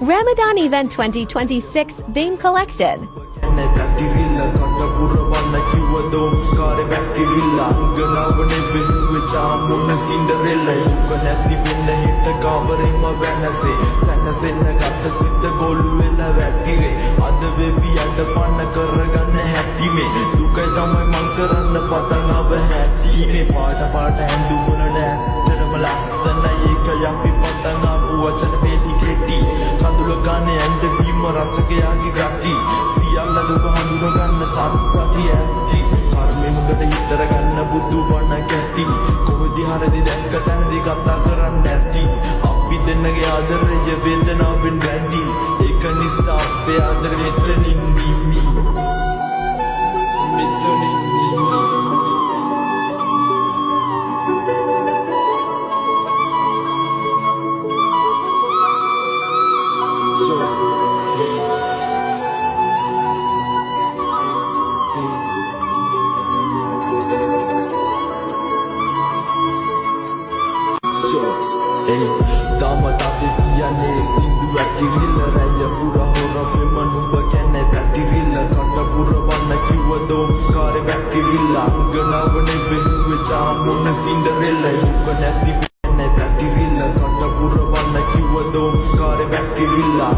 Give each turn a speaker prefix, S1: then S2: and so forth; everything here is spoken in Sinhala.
S1: Ramadan Event 2026 Theme Collection.
S2: රචකයාගේ ගති සියල්ල දුක හඳුනගන්න සත්සතිය ඇති කර්මෙ හොඳට හිතර ගන්න බුදු බණ කැටි කොහෙදි හරිදි දැක්ක තැනදී කතා කරන්න ඇති අපි දෙන්නගේ ආදරය වේදනාවෙන් වැඩි ඒක නිසා අපේ ආදරෙ මෙතනින් නිමි මෙතනින් නිමි Cinderella, you can have the Batirilla, got a Purabana, you were the car, a Batirilla,